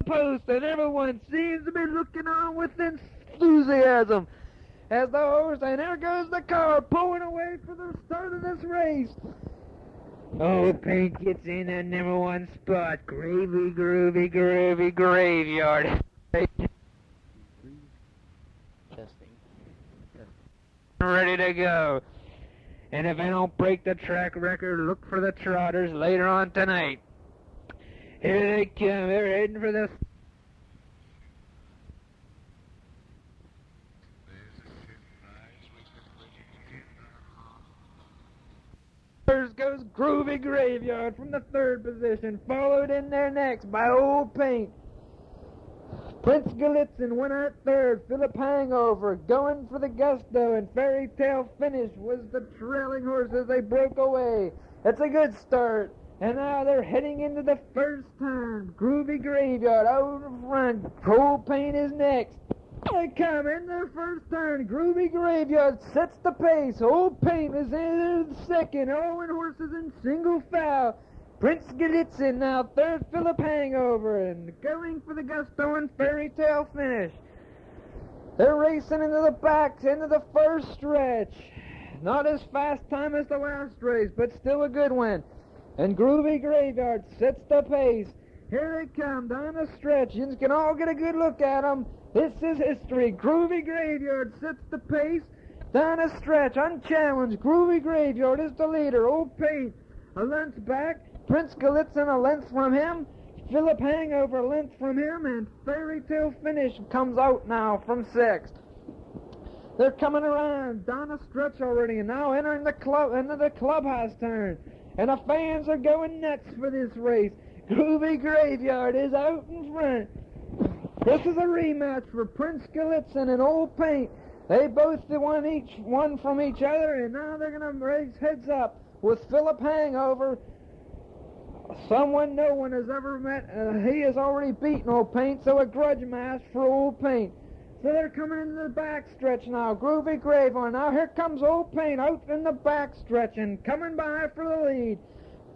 post, and everyone seems to be looking on with enthusiasm as the horse, and there goes the car pulling away for the start of this race. Old Paint gets in that number one spot. Gravy, groovy, groovy, graveyard. Testing. Ready to go. And if I don't break the track record, look for the Trotters later on tonight. Here they come. They're heading for the... First goes Groovy Graveyard from the third position, followed in there next by Old Paint. Prince Galitzin went out third. Philip Hangover going for the Gusto, and Fairy Tale Finish was the trailing horse as they broke away. That's a good start. And now they're heading into the first turn. Groovy Graveyard out in front. Old Paint is next. They come in their first turn. Groovy Graveyard sets the pace. Old Paint is in second. Owen horses in single file. Prince Galitzin now third. Philip Hangover, and going for the Gusto and Fairy Tale Finish. They're racing into the back, into the first stretch. Not as fast time as the last race, but still a good one. And Groovy Graveyard sets the pace. Here they come down the stretch. You can all get a good look at them. This is history. Groovy Graveyard sets the pace down the stretch, unchallenged. Groovy Graveyard is the leader. Old Paint a length back. Prince Galitzin a length from him. Philip Hangover a length from him. And Fairy Tale Finish comes out now from sixth. They're coming around down the stretch already and now entering the club into the clubhouse turn. And the fans are going nuts for this race. Groovy Graveyard is out in front. This is a rematch for Prince Galitzin and Old Paint. They both won each one from each other, and now they're going to race heads up with Philip Hangover. Someone no one has ever met. He has already beaten Old Paint, so a grudge match for Old Paint. So they're coming into the back stretch now. Groovy Graveyard. Now here comes Old Paint out in the back stretch and coming by for the lead.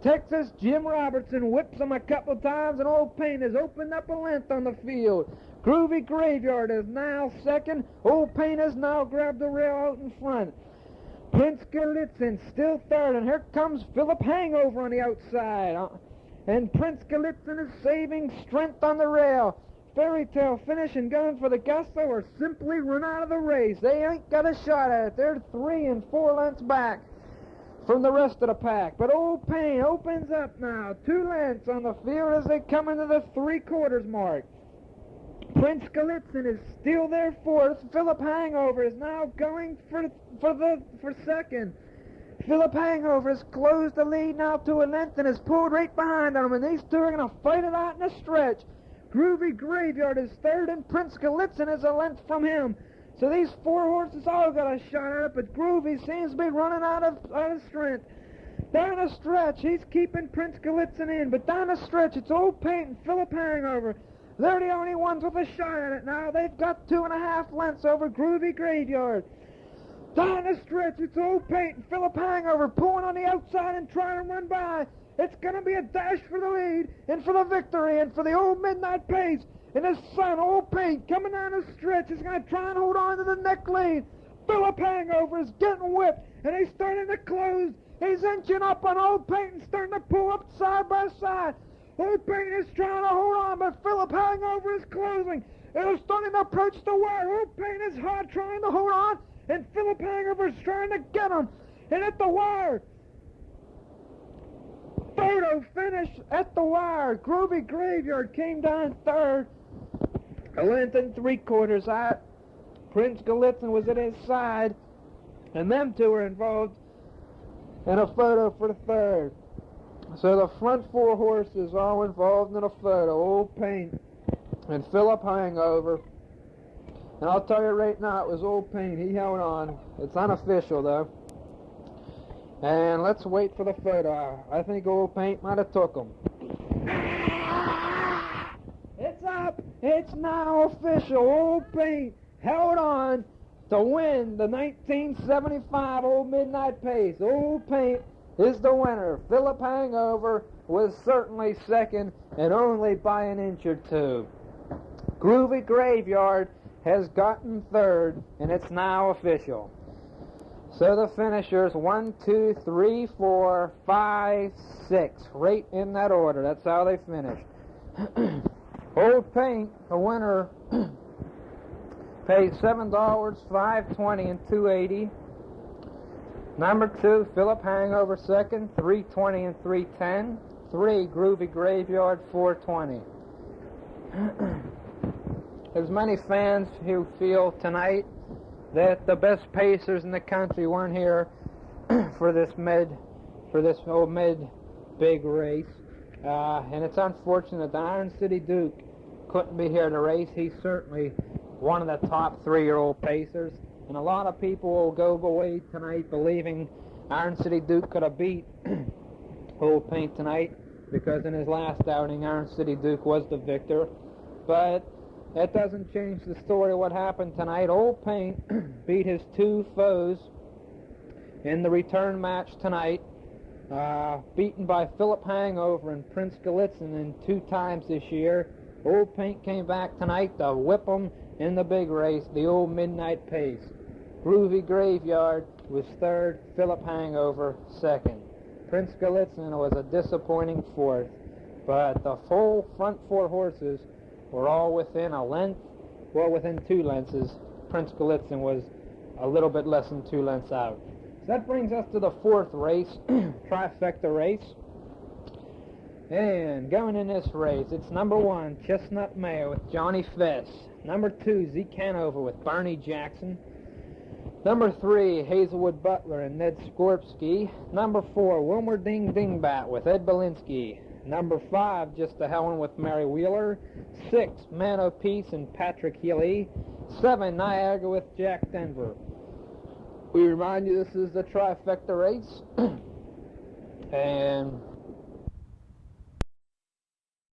Texas Jim Robertson whips him a couple times, and Old Paint has opened up a length on the field. Groovy Graveyard is now second. Old Paint has now grabbed the rail out in front. Prince Galitzin still third, and here comes Philip Hangover on the outside. And Prince Galitzin is saving strength on the rail. Fairy Tale Finish and going for the Gusto or simply run out of the race. They ain't got a shot at it. They're 3 and 4 lengths back from the rest of the pack. But Old Paint opens up now. 2 lengths on the field as they come into the 3/4 mark. Prince Galitzin is still there fourth. Philip Hangover is now going for second. Philip Hangover has closed the lead now to a length and is pulled right behind them, and these two are going to fight it out in a stretch. Groovy Graveyard is third, and Prince Galitzin is a length from him. So these 4 horses all got a shot at it, but Groovy seems to be running out of strength. Down the stretch, he's keeping Prince Galitzin in, but down the stretch, it's Old Paint and Philip Hangover. They're the only ones with a shot at it now. They've got 2.5 lengths over Groovy Graveyard. Down the stretch, it's Old Paint and Philip Hangover pulling on the outside and trying to run by. It's going to be a dash for the lead and for the victory and for the Old Midnight Pace. And his son, Old Paint, coming down the stretch, is going to try and hold on to the neck lead. Philip Hangover is getting whipped, and he's starting to close. He's inching up on Old Paint and starting to pull up side by side. Old Paint is trying to hold on, but Philip Hangover is closing. It is starting to approach the wire. Old Paint is hard trying to hold on, and Philip Hangover is trying to get him. And at the wire, photo finish at the wire. Groovy Graveyard came down third. A length and 3/4 out. Prince Galitzin was at his side, and them two were involved in a photo for the third. So the front 4 horses all involved in a photo. Old Paint and Philip Hangover. And I'll tell you right now, it was Old Paint. He held on. It's unofficial, though. And let's wait for the photo. I think Old Paint might have took him. It's up. It's now official. Old Paint held on to win the 1975 Old Midnight Pace. Old Paint is the winner. Philip Hangover was certainly second, and only by an inch or 2. Groovy Graveyard has gotten third, and it's now official. So the finishers, 1, 2, 3, 4, 5, 6, right in that order. That's how they finished. Old Paint, the winner, paid $7, $5.20, and $2.80. Number 2, Philip Hangover second, $3.20 and $3.10. 3, Groovy Graveyard, $4.20. There's many fans who feel tonight that the best pacers in the country weren't here for this whole mid big race, and it's unfortunate that Iron City Duke couldn't be here to race. He's certainly one of the top 3-year-old pacers, and a lot of people will go away tonight believing Iron City Duke could have beat Old Paint tonight, because in his last outing Iron City Duke was the victor. But that doesn't change the story of what happened tonight. Old Paint beat his 2 foes in the return match tonight, beaten by Philip Hangover and Prince Gallitzin in 2 times this year. Old Paint came back tonight to whip him in the big race, the old midnight pace. Groovy Graveyard was third, Philip Hangover second. Prince Gallitzin was a disappointing fourth, but the full front 4 horses were all within a length, well, within 2 lengths. Prince Gallitzin was a little bit less than 2 lengths out. So that brings us to the 4th race, trifecta race. And going in this race, it's number 1, Chestnut Mare with Johnny Fess. Number 2, Zeke Hanover with Barney Jackson. Number 3, Hazelwood Butler and Ned Skorpsky. Number 4, Wilmer Ding Dingbat with Ed Belinsky. Number 5, Just a Helen with Mary Wheeler. 6, Man of Peace and Patrick Healy. 7, Niagara with Jack Denver. We remind you this is the trifecta race. And